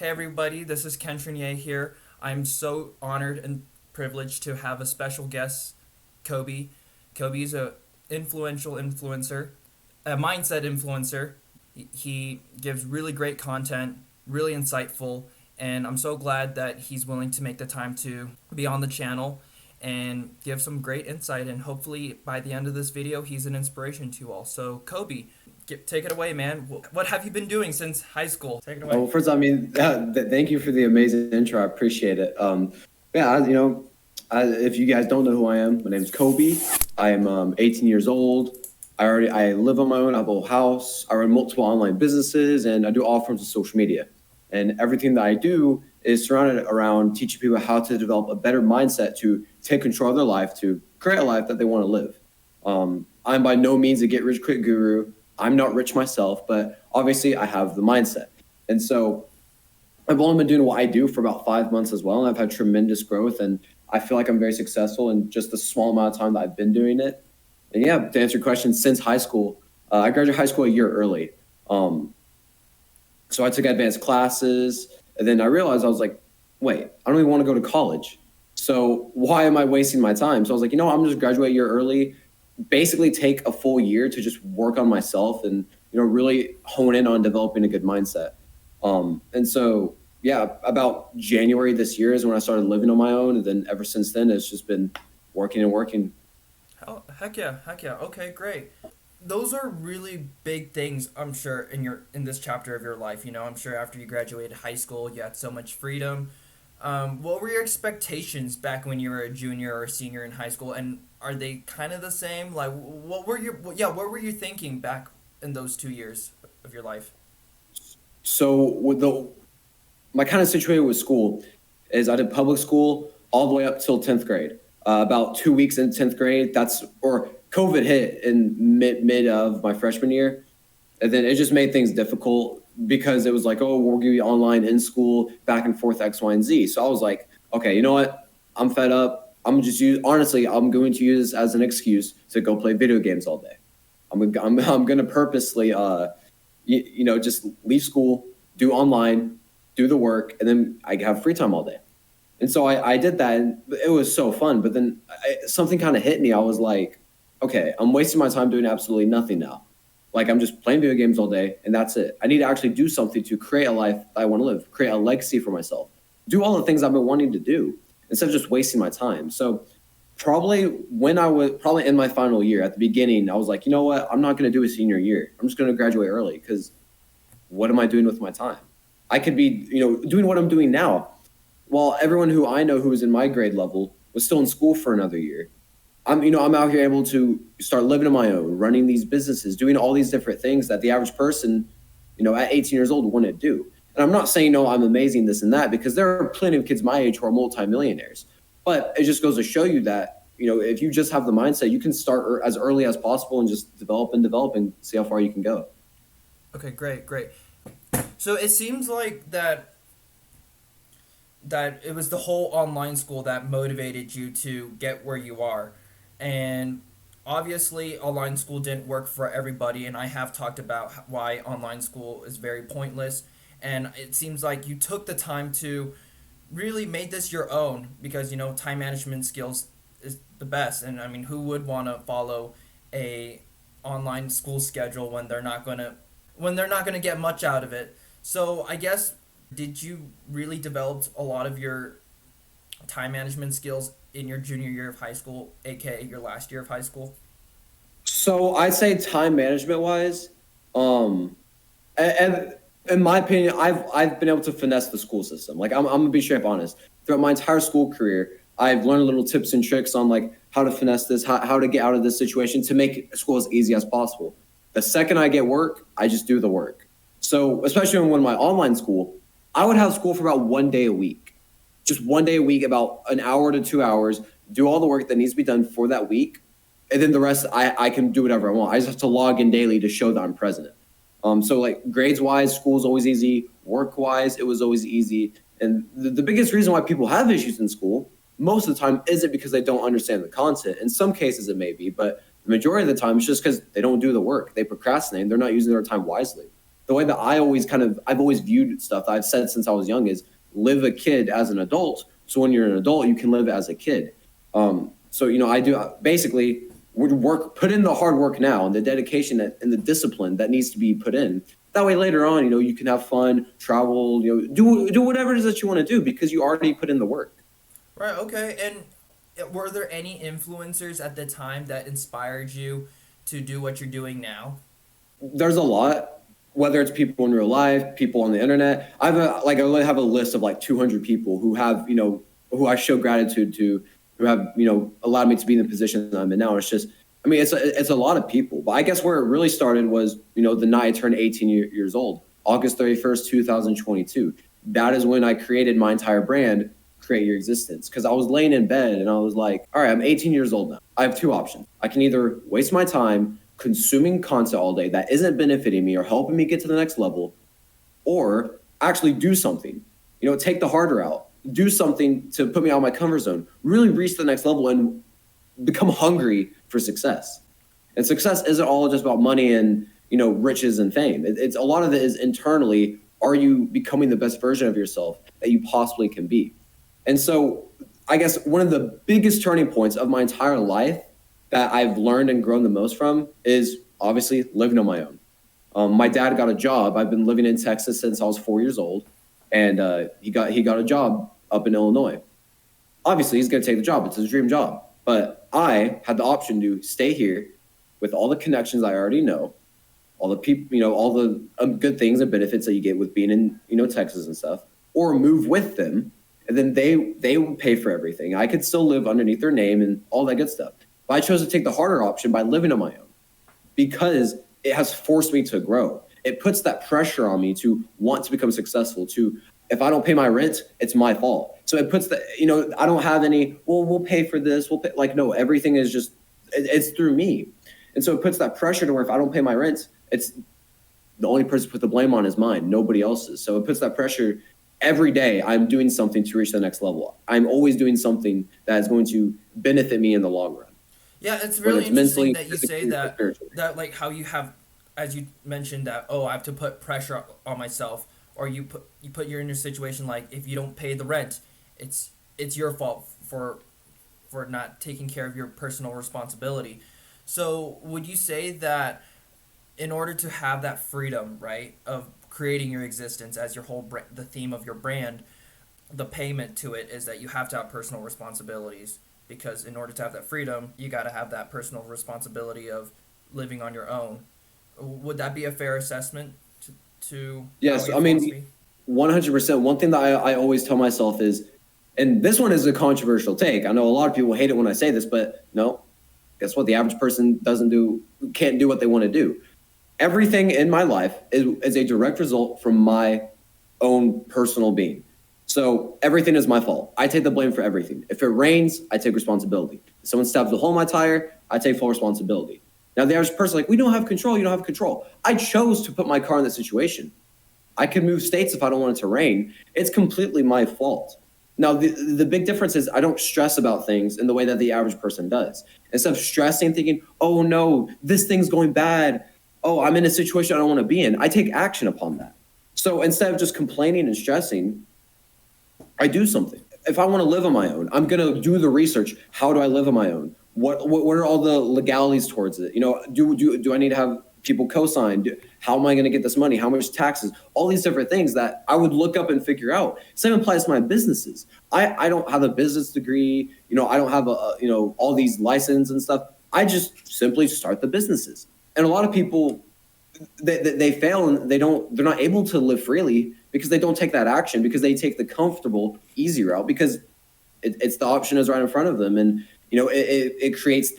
Hey everybody, this is Ken Trinier here. I'm so honored and privileged to have a special guest, Coby. Coby is a influential influencer, a mindset influencer. He gives really great content, really insightful, and I'm so glad that he's willing to make the time to be on the channel and give some great insight. And hopefully, by the end of this video, he's an inspiration to you all. So, Coby, take it away, man. What have you been doing since high school? Take it away. Well, first, I mean, thank you for the amazing intro. I appreciate it. If you guys don't know who I am, my name is Coby. I am 18 years old. I live on my own. I have a whole house. I run multiple online businesses, and I do all forms of social media. And everything that I do is surrounded around teaching people how to develop a better mindset to take control of their life, to create a life that they want to live. I'm by no means a get rich quick guru. I'm not rich myself, but obviously I have the mindset. And so I've only been doing what I do for about 5 months as well. And I've had tremendous growth, and I feel like I'm very successful in just the small amount of time that I've been doing it. And yeah, to answer your question, since high school, I graduated high school a year early. So I took advanced classes, and then I realized I was like, wait, I don't even want to go to college. So why am I wasting my time? So I was like, I'm just graduate a year early, basically take a full year to just work on myself and, really hone in on developing a good mindset. And so, yeah, about January this year is when I started living on my own. And then ever since then, it's just been working and working. Oh, heck yeah, heck yeah. Okay, great. Those are really big things, I'm sure, in this chapter of your life. I'm sure after you graduated high school, you had so much freedom. What were your expectations back when you were a junior or a senior in high school, and are they kind of the same? Like, what were you thinking back in those 2 years of your life? So my kind of situation with school is I did public school all the way up till 10th grade. About 2 weeks in 10th grade, or COVID hit in mid of my freshman year. And then it just made things difficult because it was like, oh, we're going to be online in school, back and forth, X, Y, and Z. So I was like, okay, you know what? I'm fed up. I'm going to use this as an excuse to go play video games all day. I'm going to purposely, just leave school, do online, do the work, and then I have free time all day. And so I did that, and it was so fun. But then something kind of hit me. I was like, okay, I'm wasting my time doing absolutely nothing now. Like, I'm just playing video games all day, and that's it. I need to actually do something to create a life I want to live, create a legacy for myself, do all the things I've been wanting to do instead of just wasting my time. So probably probably in my final year at the beginning, I was like, you know what? I'm not going to do a senior year. I'm just going to graduate early because what am I doing with my time? I could be, doing what I'm doing now. While everyone who I know who was in my grade level was still in school for another year. I'm out here able to start living on my own, running these businesses, doing all these different things that the average person, at 18 years old wouldn't do. And I'm not saying, no, I'm amazing, this and that, because there are plenty of kids my age who are multimillionaires. But it just goes to show you that, if you just have the mindset, you can start as early as possible and just develop and see how far you can go. Okay, great, great. So it seems like that it was the whole online school that motivated you to get where you are. And obviously, online school didn't work for everybody, and I have talked about why online school is very pointless. And it seems like you took the time to really made this your own because, time management skills is the best. And I mean, who would want to follow a online school schedule when they're not gonna get much out of it? So I guess, did you really develop a lot of your time management skills in your junior year of high school, aka your last year of high school? So I'd say time management wise, and in my opinion, I've been able to finesse the school system. Like, I'm gonna be straight up honest. Throughout my entire school career, I've learned little tips and tricks on like how to finesse this, how to get out of this situation to make school as easy as possible. The second I get work, I just do the work. So especially when my online school, I would have school for about 1 day a week, just 1 day a week, about an hour to 2 hours, do all the work that needs to be done for that week. And then the rest, I can do whatever I want. I just have to log in daily to show that I'm present. So like grades wise, school's always easy. Work wise, it was always easy. And the biggest reason why people have issues in school most of the time isn't because they don't understand the content. In some cases it may be, but the majority of the time it's just because they don't do the work. They procrastinate. They're not using their time wisely. the way that I've always viewed stuff that I've said since I was young is live a kid as an adult. So when you're an adult, you can live as a kid. So, I do basically would work, put in the hard work now and the dedication and the discipline that needs to be put in. That way later on, you can have fun, travel, do whatever it is that you want to do because you already put in the work. Right, okay. And were there any influencers at the time that inspired you to do what you're doing now? There's a lot, whether it's people in real life, people on the internet. I have a list of like 200 people who have, who I show gratitude to, who have, allowed me to be in the position that I'm in now. It's just, it's a lot of people. But I guess where it really started was, the night I turned 18 years old, August 31st, 2022. That is when I created my entire brand, Create Your Existence. Because I was laying in bed and I was like, all right, I'm 18 years old now. I have two options. I can either waste my time consuming content all day that isn't benefiting me or helping me get to the next level, or actually do something, take the harder out, do something to put me out of my comfort zone, really reach the next level and become hungry for success. And success isn't all just about money and, riches and fame. It's a lot of it is internally, are you becoming the best version of yourself that you possibly can be? And so I guess one of the biggest turning points of my entire life that I've learned and grown the most from is obviously living on my own. My dad got a job. I've been living in Texas since I was 4 years old, and he got a job up in Illinois. Obviously, he's going to take the job. It's his dream job. But I had the option to stay here with all the connections I already know, all the people, all the good things and benefits that you get with being in, Texas and stuff, or move with them, and then they would pay for everything. I could still live underneath their name and all that good stuff. But I chose to take the harder option by living on my own because it has forced me to grow. It puts that pressure on me to want to become successful, to if I don't pay my rent, it's my fault. So it puts I don't have any, well, we'll pay for this. We'll pay, no, everything is just, it's through me. And so it puts that pressure to where if I don't pay my rent, it's the only person to put the blame on is mine, nobody else's. So it puts that pressure every day. I'm doing something to reach the next level. I'm always doing something that is going to benefit me in the long run. Yeah, it's Whether really it's interesting mentally, that you say physically, or that spiritually. like how you have, as you mentioned that, oh, I have to put pressure on myself, or you put you're in a situation like if you don't pay the rent, it's your fault for not taking care of your personal responsibility. So would you say that in order to have that freedom, right, of creating your existence as your the theme of your brand, the payment to it is that you have to have personal responsibilities, because in order to have that freedom, you got to have that personal responsibility of living on your own. Would that be a fair assessment to how Yes, your I mean, philosophy? 100%. One thing that I always tell myself is, and this one is a controversial take. I know a lot of people hate it when I say this, but no, guess what? The average person can't do what they want to do. Everything in my life is a direct result from my own personal being. So everything is my fault. I take the blame for everything. If it rains, I take responsibility. If someone stabs a hole in my tire, I take full responsibility. Now the average person, like, we don't have control. You don't have control. I chose to put my car in that situation. I could move states if I don't want it to rain. It's completely my fault. Now, the big difference is I don't stress about things in the way that the average person does. Instead of stressing, thinking, oh no, this thing's going bad. Oh, I'm in a situation I don't want to be in. I take action upon that. So instead of just complaining and stressing, I do something. If I want to live on my own, I'm going to do the research. How do I live on my own? What are all the legalities towards it? Do I need to have people co-sign? How am I going to get this money? How much taxes? All these different things that I would look up and figure out. Same applies to my businesses. I don't have a business degree. I don't have all these licenses and stuff. I just simply start the businesses. And a lot of people, they fail and they're not able to live freely because they don't take that action, because they take the comfortable, easy route because it's the option is right in front of them. And, it creates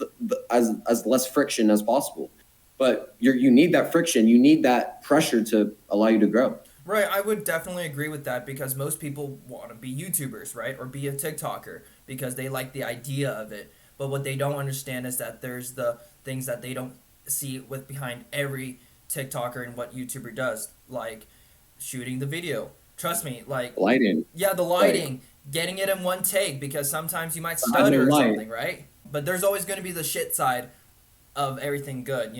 as less friction as possible. But you need that friction. You need that pressure to allow you to grow. Right, I would definitely agree with that, because most people want to be YouTubers, right? Or be a TikToker because they like the idea of it. But what they don't understand is that there's the things that they don't see with behind every TikToker and what YouTuber does, like shooting the video. Trust me, like, Lighting, yeah, the like lighting, getting it in one take, because sometimes you might having a stutter or light. something, right? But there's always going to be the shit side of everything good,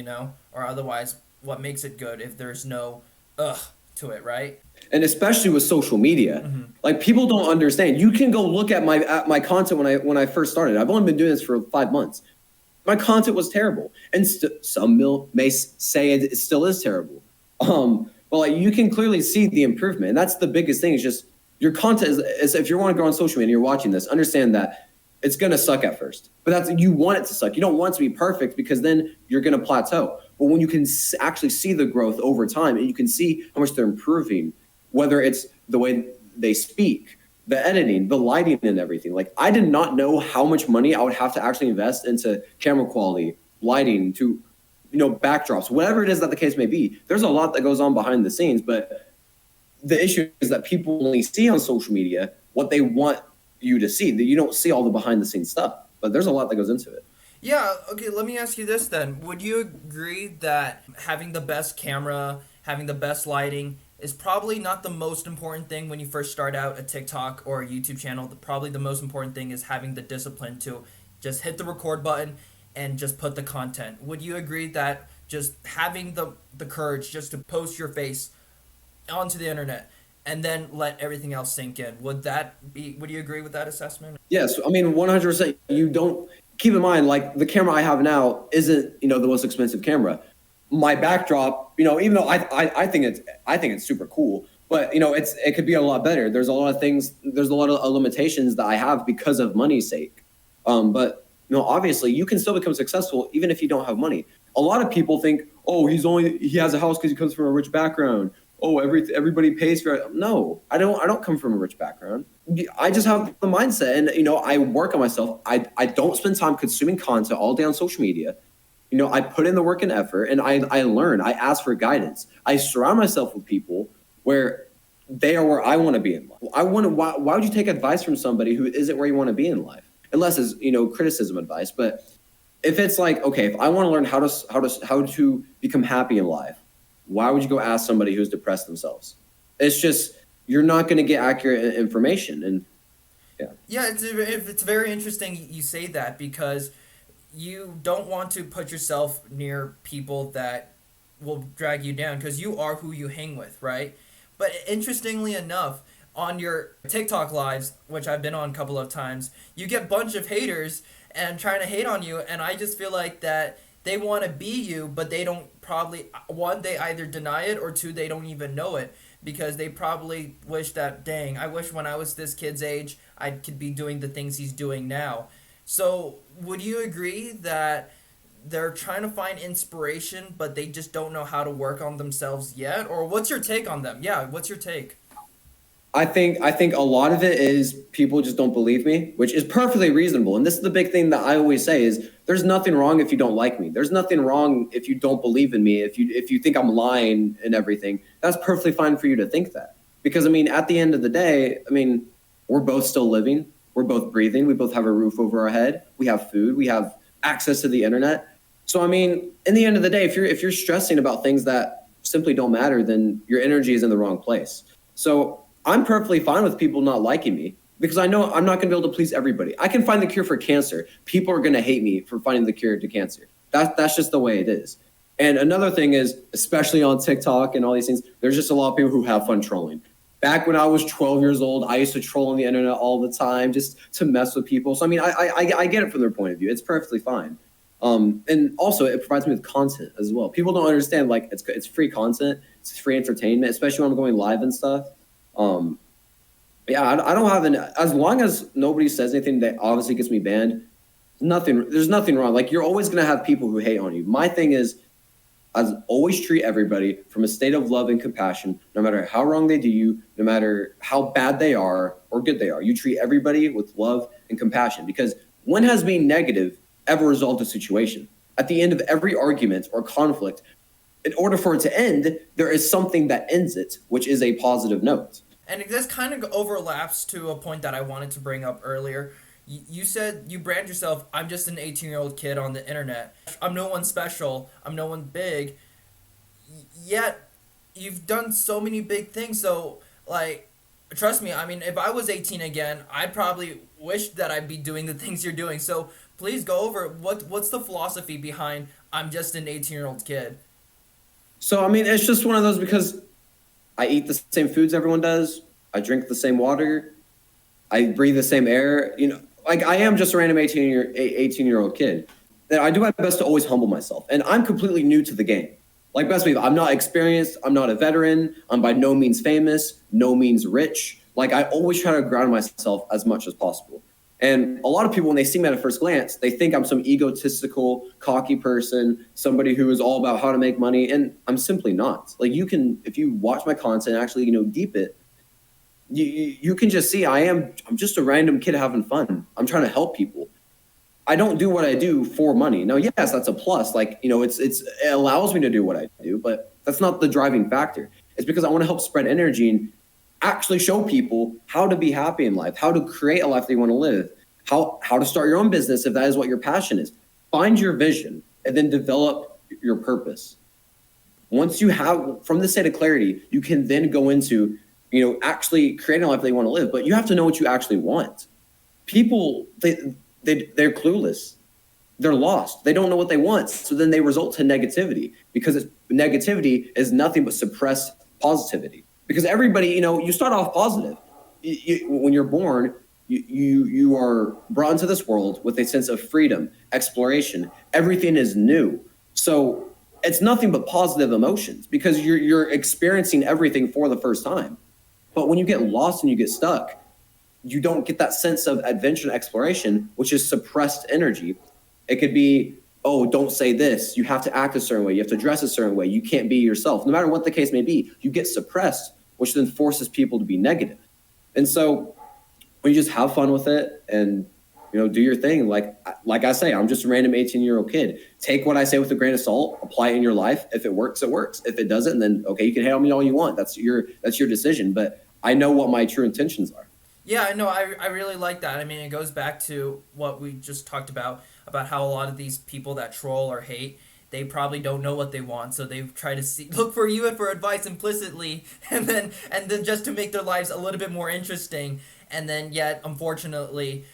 or otherwise, what makes it good if there's no ugh to it, right? And especially with social media, Mm-hmm. like people don't understand. You can go look at my content when I first started. I've only been doing this for 5 months. My content was terrible, and some may say it still is terrible. But like you can clearly see the improvement, and that's the biggest thing. Is just your content is if you want to grow on social media and you're watching this, understand that it's gonna suck at first. But that's you want it to suck. You don't want it to be perfect because then you're gonna plateau. But when you can actually see the growth over time, and you can see how much they're improving, whether it's the way they speak, the editing, the lighting, and everything. Like I did not know how much money I would have to actually invest into camera quality, lighting, to backdrops, whatever it is that the case may be. There's a lot that goes on behind the scenes, but the issue is that people only see on social media what they want you to see. That you don't see all the behind the scenes stuff. But there's a lot that goes into it. Yeah, okay, let me ask you this then. Would you agree that having the best camera, having the best lighting is probably not the most important thing when you first start out a TikTok or a YouTube channel? Probably the most important thing is having the discipline to just hit the record button and just put the content. Would you agree that just having the courage just to post your face onto the internet and then let everything else sink in, would you agree with that assessment? Yes, I mean 100%. You don't keep in mind like the camera I have now isn't the most expensive camera. My backdrop, even though I think it's super cool, but it could be a lot better. There's a lot of things. There's a lot of limitations that I have because of money's sake. But obviously you can still become successful even if you don't have money. A lot of people think, oh, he has a house because he comes from a rich background. Oh, everybody pays for it. No, I don't come from a rich background. I just have the mindset, and I work on myself. I don't spend time consuming content all day on social media. I put in the work and effort, and I learn. I ask for guidance. I surround myself with people where they are where I want to be in life. Why would you take advice from somebody who isn't where you want to be in life? Unless it's criticism advice. But if it's like, okay, if I want to learn how to become happy in life, why would you go ask somebody who's depressed themselves? It's just you're not going to get accurate information. And yeah. Yeah, it's very interesting you say that because you don't want to put yourself near people that will drag you down because you are who you hang with, right? But interestingly enough, on your TikTok lives, which I've been on a couple of times, you get a bunch of haters and trying to hate on you, and I just feel like that they want to be you, but they don't probably one they either deny it or two they don't even know it because they probably wish that dang, I wish when I was this kid's age I could be doing the things he's doing now. So, would you agree that they're trying to find inspiration, but they just don't know how to work on themselves yet? Or what's your take on them? Yeah, what's your take? I think a lot of it is people just don't believe me, which is perfectly reasonable. And this is the big thing that I always say is there's nothing wrong if you don't like me. There's nothing wrong if you don't believe in me, if you think I'm lying and everything. That's perfectly fine for you to think that. Because I mean, at the end of the day, I mean, we're both still living, we're both breathing, we both have a roof over our head, we have food, we have access to the internet. So I mean, in the end of the day, if you're stressing about things that simply don't matter, then your energy is in the wrong place. So I'm perfectly fine with people not liking me because I know I'm not going to be able to please everybody. I can find the cure for cancer. People are going to hate me for finding the cure to cancer. That's just the way it is. And another thing is, especially on TikTok and all these things, there's just a lot of people who have fun trolling. Back when I was 12 years old, I used to troll on the internet all the time just to mess with people. So I mean, I get it from their point of view. It's perfectly fine. And also it provides me with content as well. People don't understand like it's free content, it's free entertainment, especially when I'm going live and stuff. Um, yeah, I don't have as long as nobody says anything that obviously gets me banned. There's nothing wrong. Like you're always gonna have people who hate on you. My thing is, I always treat everybody from a state of love and compassion, no matter how wrong they do you, no matter how bad they are or good they are. You treat everybody with love and compassion because when has being negative ever resolved a situation? At the end of every argument or conflict, in order for it to end, there is something that ends it, which is a positive note. And this kind of overlaps to a point that I wanted to bring up earlier. You said you brand yourself, I'm just an 18-year-old kid on the internet. I'm no one special. I'm no one big. Yet, you've done so many big things. So, like, trust me, I mean, if I was 18 again, I'd probably wish that I'd be doing the things you're doing. So, please go over what's the philosophy behind I'm just an 18-year-old kid? So I mean, it's just one of those because I eat the same foods everyone does. I drink the same water. I breathe the same air. Like I am just a random 18-year-old kid. And I do my best to always humble myself. And I'm completely new to the game. Like best believe, I'm not experienced. I'm not a veteran. I'm by no means famous, no means rich. Like I always try to ground myself as much as possible. And a lot of people, when they see me at a first glance, they think I'm some egotistical, cocky person, somebody who is all about how to make money. And I'm simply not. Like if you watch my content, actually, deep it, you can just see I'm just a random kid having fun. I'm trying to help people. I don't do what I do for money. Now, yes, that's a plus. Like, it allows me to do what I do, but that's not the driving factor. It's because I want to help spread energy and actually show people how to be happy in life, how to create a life they want to live, how to start your own business if that is what your passion is. Find your vision and then develop your purpose. Once you have, from this state of clarity, you can then go into, actually creating a life they want to live. But you have to know what you actually want. People, they're clueless. They're lost. They don't know what they want. So then they result to negativity because negativity is nothing but suppressed positivity. Because everybody, you start off positive. When you're born, you are brought into this world with a sense of freedom, exploration. Everything is new. So it's nothing but positive emotions because you're experiencing everything for the first time. But when you get lost and you get stuck, you don't get that sense of adventure and exploration, which is suppressed energy. It could be, oh, don't say this. You have to act a certain way. You have to dress a certain way. You can't be yourself. No matter what the case may be, you get suppressed, which then forces people to be negative. And so when you just have fun with it and, do your thing, like I say, I'm just a random 18-year-old kid. Take what I say with a grain of salt, apply it in your life. If it works, it works. If it doesn't, then okay, you can hate on me all you want. That's your decision. But I know what my true intentions are. Yeah, no, I really like that. I mean, it goes back to what we just talked about how a lot of these people that troll or hate, they probably don't know what they want, so they try to look for you for advice implicitly, and then just to make their lives a little bit more interesting, and then yet, unfortunately,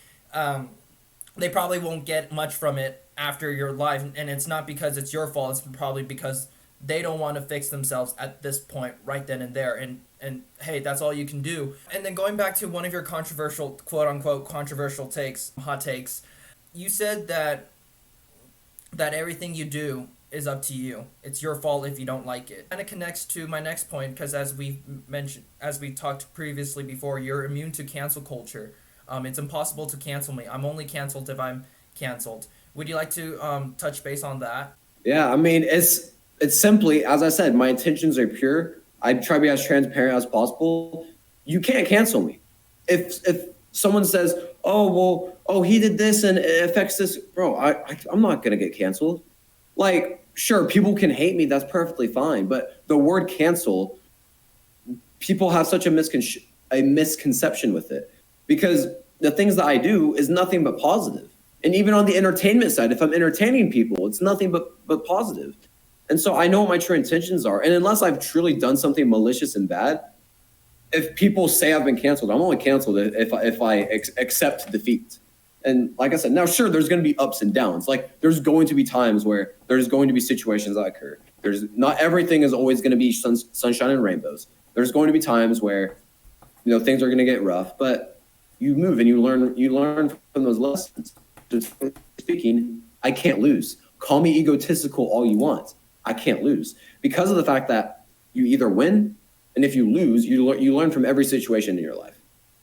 they probably won't get much from it after your life, and it's not because it's your fault. It's probably because they don't want to fix themselves at this point right then and there, and hey, that's all you can do. And then going back to one of your controversial, quote unquote controversial hot takes, you said that everything you do is up to you. It's your fault if you don't like it. And it connects to my next point because as we talked previously before, you're immune to cancel culture. It's impossible to cancel me. I'm only canceled if I'm canceled. Would you like to touch base on that? Yeah, I mean, it's simply, as I said, my intentions are pure. I try to be as transparent as possible. You can't cancel me. If someone says, he did this and it affects this, bro, I'm not going to get canceled. Like, sure, people can hate me. That's perfectly fine. But the word cancel, people have such a misconception with it because the things that I do is nothing but positive. And even on the entertainment side, if I'm entertaining people, it's nothing but positive. And so I know what my true intentions are. And unless I've truly done something malicious and bad, if people say I've been canceled, I'm only canceled if I accept defeat. And like I said, now, sure, there's going to be ups and downs. Like there's going to be times where there's going to be situations that occur. There's not everything is always going to be sunshine and rainbows. There's going to be times where, things are going to get rough, but you move and you learn from those lessons. Just speaking, I can't lose. Call me egotistical all you want. I can't lose because of the fact that you either win, and if you lose, you learn from every situation in your life.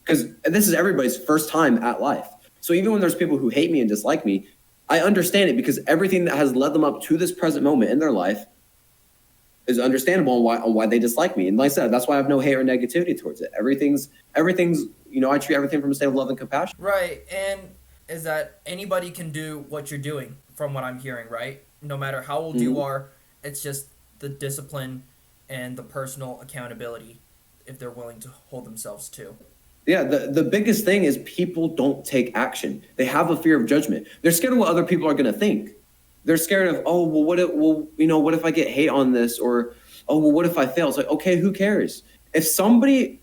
Because this is everybody's first time at life. So even when there's people who hate me and dislike me, I understand it because everything that has led them up to this present moment in their life is understandable on why they dislike me. And like I said, that's why I have no hate or negativity towards it. Everything's I treat everything from a state of love and compassion. Right, and is that anybody can do what you're doing from what I'm hearing, right? No matter how old you are, it's just the discipline and the personal accountability if they're willing to hold themselves to. Yeah, the biggest thing is people don't take action. They have a fear of judgment. They're scared of what other people are going to think. They're scared of, what if I get hate on this? Or, what if I fail? It's like, okay, who cares? If somebody,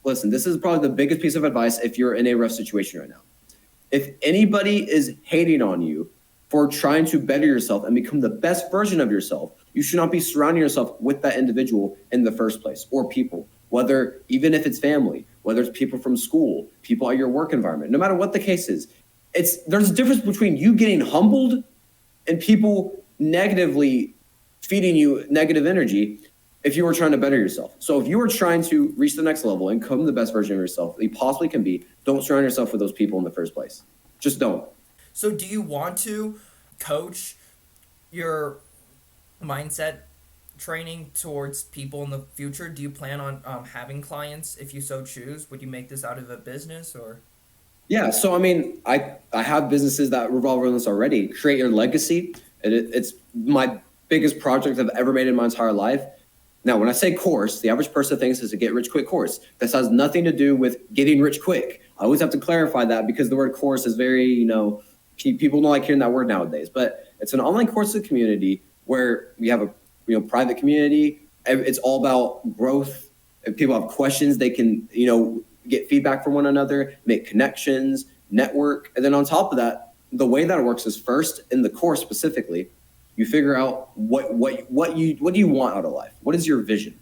listen, this is probably the biggest piece of advice if you're in a rough situation right now. If anybody is hating on you for trying to better yourself and become the best version of yourself, you should not be surrounding yourself with that individual in the first place, or people, whether even if it's family, whether it's people from school, people at your work environment, no matter what the case is. There's a difference between you getting humbled and people negatively feeding you negative energy if you were trying to better yourself. So if you were trying to reach the next level and become the best version of yourself that you possibly can be, don't surround yourself with those people in the first place. Just don't. So, do you want to coach your mindset training towards people in the future? Do you plan on having clients if you so choose? Would you make this out of a business or? Yeah, so I mean, I have businesses that revolve around this already. Create your legacy. It's my biggest project I've ever made in my entire life. Now, when I say course, the average person thinks it's a get rich quick course. This has nothing to do with getting rich quick. I always have to clarify that because the word course is very, people don't like hearing that word nowadays. But it's an online course community where we have a private community. It's all about growth. If people have questions, they can get feedback from one another, make connections, network. And then on top of that, the way that it works is first in the course specifically, you figure out what do you want out of life? What is your vision?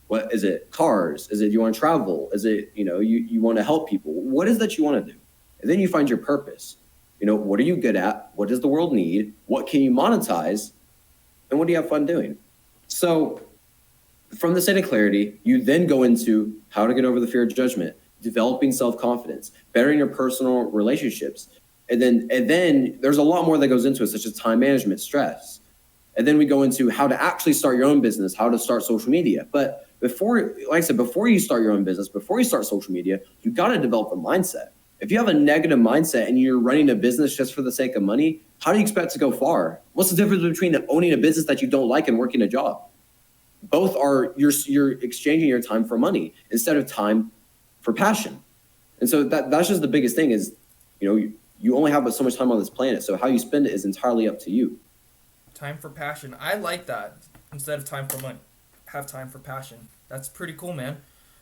What is it? Cars? Is it you want to travel? Is it, you want to help people? What is that you want to do? And then you find your purpose. What are you good at? What does the world need? What can you monetize? And what do you have fun doing? So from the state of clarity, you then go into how to get over the fear of judgment, developing self-confidence, bettering your personal relationships. And then there's a lot more that goes into it, such as time management, stress. And then we go into how to actually start your own business, how to start social media. But before you start your own business, before you start social media, you got to develop a mindset. If you have a negative mindset and you're running a business just for the sake of money, how do you expect to go far? What's the difference between owning a business that you don't like and working a job? Both are you're exchanging your time for money instead of time for passion. And so that's just the biggest thing is, you only have so much time on this planet. So how you spend it is entirely up to you. Time for passion. I like that. Instead of time for money, have time for passion. That's pretty cool, man.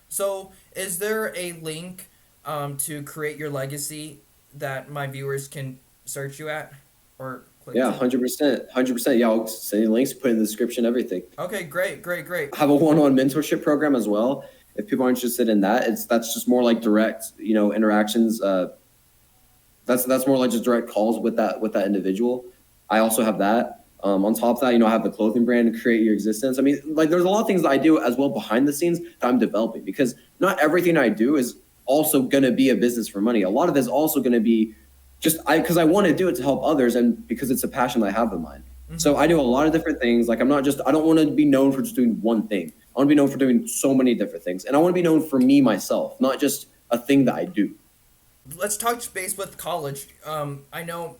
So, is there a link to create your legacy that my viewers can search you at or click? Yeah, to? 100%. 100%. Yeah, I'll send you links, put in the description, everything. Okay, great. I have a one-on-one mentorship program as well. If people are interested in that, that's just more like direct, interactions. That's more like just direct calls with that individual. I also have that. On top of that, I have the clothing brand, Create Your Existence. I mean, like there's a lot of things that I do as well behind the scenes that I'm developing because not everything I do is also going to be a business for money. A lot of it is also going to be because I want to do it to help others and because it's a passion that I have in mind. Mm-hmm. So I do a lot of different things. Like I don't want to be known for just doing one thing. I want to be known for doing so many different things. And I want to be known for me, myself, not just a thing that I do. Let's touch base with college. I know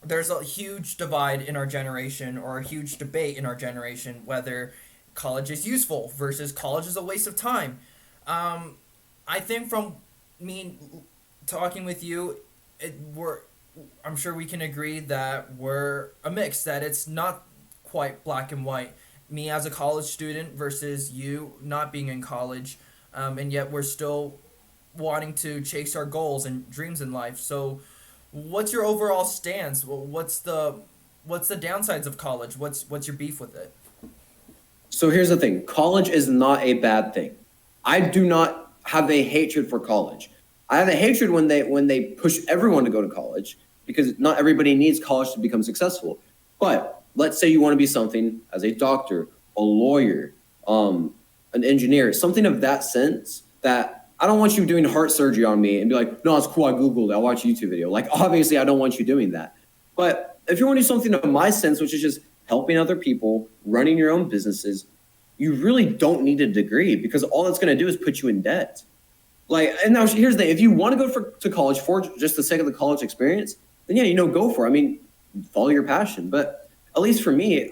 there's a huge divide in our generation or a huge debate in our generation whether college is useful versus college is a waste of time. I think from me talking with you, I'm sure we can agree that we're a mix, that it's not quite black and white. Me as a college student versus you not being in college, and yet we're still wanting to chase our goals and dreams in life. So, what's your overall stance? What's the downsides of college? What's your beef with it? So here's the thing: college is not a bad thing. I do not have a hatred for college. I have a hatred when they push everyone to go to college because not everybody needs college to become successful. But let's say you want to be something as a doctor, a lawyer, an engineer, something of that sense that I don't want you doing heart surgery on me and be like, no, it's cool. I Googled it. I'll watch a YouTube video. Like, obviously, I don't want you doing that. But if you want to do something of my sense, which is just helping other people, running your own businesses, you really don't need a degree because all it's going to do is put you in debt. Like, and now here's the thing. If you want to go to college for just the sake of the college experience, then yeah, go for it. I mean, follow your passion. But at least for me,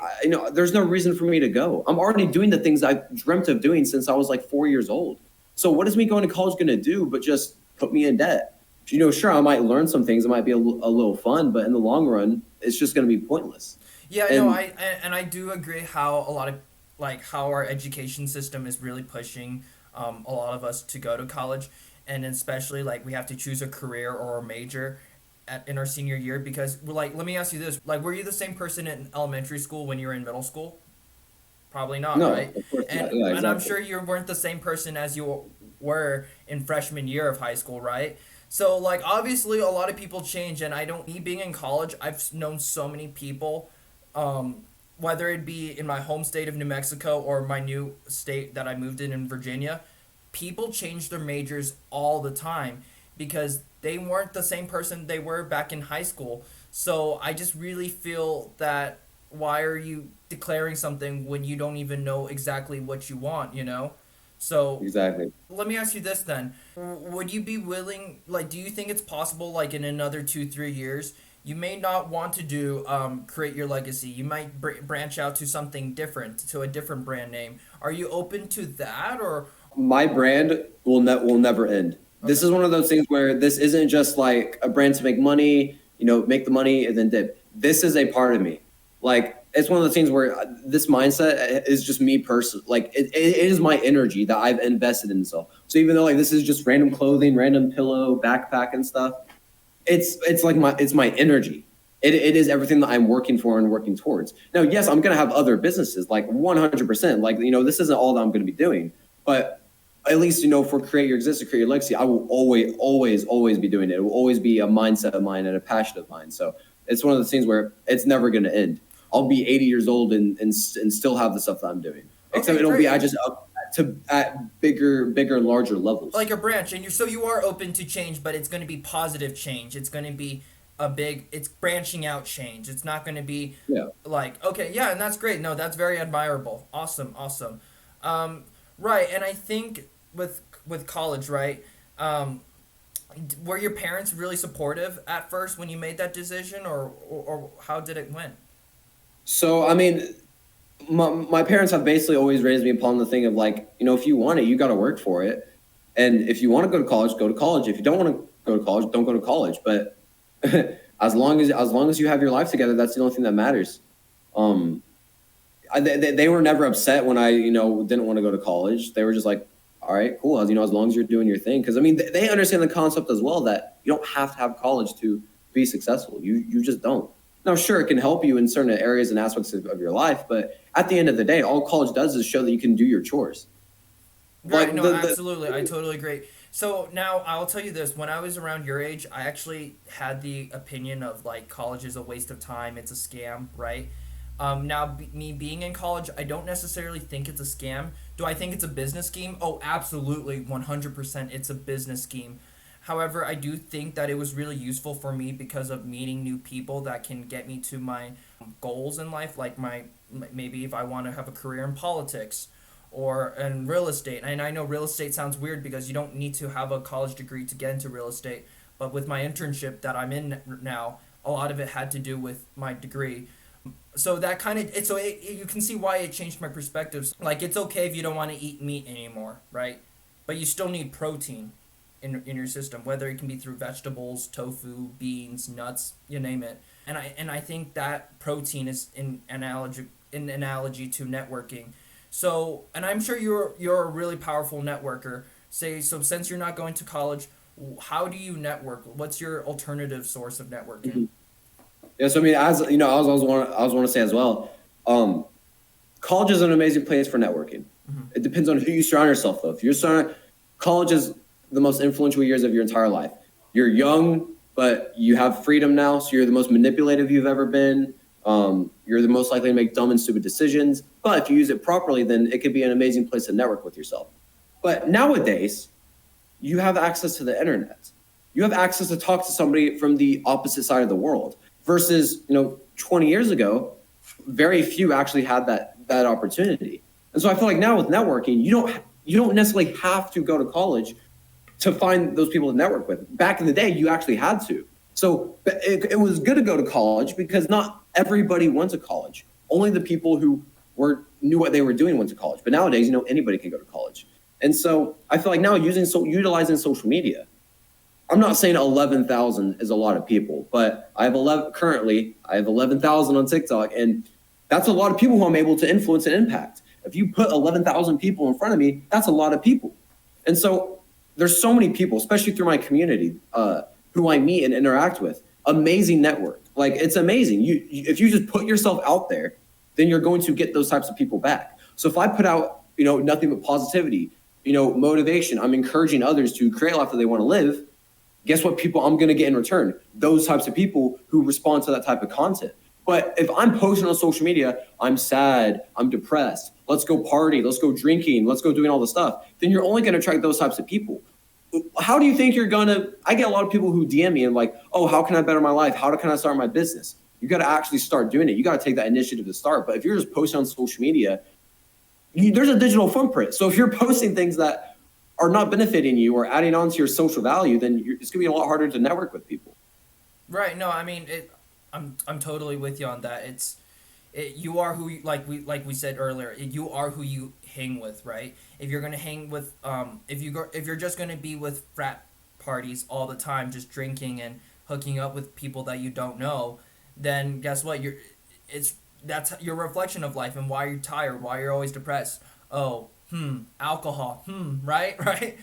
there's no reason for me to go. I'm already doing the things I've dreamt of doing since I was like 4 years old. So what is me going to college going to do but just put me in debt? Sure, I might learn some things. It might be a little fun, but in the long run, it's just going to be pointless. Yeah, no, I do agree how a lot of how our education system is really pushing a lot of us to go to college, and especially we have to choose a career or a major in our senior year because let me ask you this: were you the same person in elementary school when you were in middle school? Probably not, No, right? of course not. And Yeah, and I'm exactly. sure you weren't the same person as you were in freshman year of high school, right? So like obviously a lot of people change, and I don't me being in college, I've known so many people, um, whether it be in my home state of New Mexico or my new state that I moved in Virginia, people change their majors all the time because they weren't the same person they were back in high school. So I just really feel that why are you declaring something when you don't even know exactly what you want, you know? So Exactly. let me ask you this then. Would you be willing, like, do you think it's possible, like, in another 2, 3 years, you may not want to do create your legacy. You might branch out to something different, to a different brand name. Are you open to that, or My brand will never end. This okay? is one of those things where this isn't just like a brand to make money, make the money and then dip. This is a part of me. Like it's one of those things where this mindset is just me person. Like it is my energy that I've invested in. So even though like this is just random clothing, random pillow, backpack and stuff, it's like my energy. It is everything that I'm working for and working towards. Now, yes, I'm gonna have other businesses, like 100%. Like this isn't all that I'm gonna be doing, but at least for create your existence, create your legacy, I will always be doing it. It will always be a mindset of mine and a passion of mine. So it's one of those things where it's never gonna end. I'll be 80 years old and still have the stuff that I'm doing. Except Okay, it'll be great. I just up to at bigger and larger levels. Like a branch, and you are open to change, but it's going to be positive change. It's going to be a big, it's branching out change. It's not going to be Yeah. like, okay, yeah, and that's great. No, that's very admirable. Awesome, awesome. um, right. And I think with college, right, um, were your parents really supportive at first when you made that decision, or how did it went? So I mean, my parents have basically always raised me upon the thing of like, if you want it, you got to work for it. And if you want to go to college, go to college. If you don't want to go to college, don't go to college. But as long as you have your life together, that's the only thing that matters. Um, they were never upset when I, didn't want to go to college. They were just like, all right, cool. As long as you're doing your thing. Because I mean, they understand the concept as well that you don't have to have college to be successful. You just don't. Now, sure, it can help you in certain areas and aspects of your life, but at the end of the day, all college does is show that you can do your chores. Right, Like no, the absolutely. I totally agree. So now I'll tell you this. When I was around your age, I actually had the opinion of like college is a waste of time, it's a scam, right? Now, me being in college, I don't necessarily think it's a scam. Do I think it's a business scheme? Oh, absolutely, 100% it's a business scheme. However, I do think that it was really useful for me because of meeting new people that can get me to my goals in life, like maybe if I want to have a career in politics or in real estate. And I know real estate sounds weird because you don't need to have a college degree to get into real estate, but with my internship that I'm in now, a lot of it had to do with my degree. So that kind of you can see why it changed my perspectives. Like it's okay if you don't want to eat meat anymore, right? But you still need protein in your system, whether it can be through vegetables, tofu, beans, nuts, you name it. And I think that protein is in analogy to networking. So, and I'm sure you're a really powerful networker. Say so since you're not going to college, how do you network? What's your alternative source of networking? Yeah, so I mean, as I was want to say as well, um, college is an amazing place for networking. Mm-hmm. It depends on who you surround yourself with. If you're surrounded, college is the most influential years of your entire life. You're young, but you have freedom now, so you're the most manipulative you've ever been. You're the most likely to make dumb and stupid decisions. But if you use it properly, then it could be an amazing place to network with yourself. But nowadays, you have access to the internet. You have access to talk to somebody from the opposite side of the world versus 20 years ago, very few actually had that opportunity. And so I feel like now with networking, you don't necessarily have to go to college to find those people to network with. Back in the day, you actually had to. So it was good to go to college because not everybody went to college. Only the people who knew what they were doing went to college. But nowadays, anybody can go to college. And so I feel like now utilizing social media. I'm not saying 11,000 is a lot of people, but I have 11,000 on TikTok, and that's a lot of people who I'm able to influence and impact. If you put 11,000 people in front of me, that's a lot of people. And so there's so many people, especially through my community, who I meet and interact with. Amazing network. Like it's amazing. If you just put yourself out there, then you're going to get those types of people back. So if I put out, nothing but positivity, motivation, I'm encouraging others to create a life that they want to live. Guess what people I'm going to get in return? Those types of people who respond to that type of content. But if I'm posting on social media, I'm sad, I'm depressed, let's go party, let's go drinking, let's go doing all the stuff, then you're only going to attract those types of people. How do you think you're going to? I get a lot of people who DM me and like, oh, how can I better my life? How can I start my business? You got to actually start doing it. You got to take that initiative to start. But if you're just posting on social media, there's a digital footprint. So if you're posting things that are not benefiting you or adding on to your social value, then it's going to be a lot harder to network with people. Right. No, I mean I'm totally with you on that. You are who you, like we said earlier. You are who you hang with, right? If you're gonna hang with if you're just gonna be with frat parties all the time, just drinking and hooking up with people that you don't know, then guess what? That's your reflection of life and why you're tired, why you're always depressed. Oh, alcohol, right, right.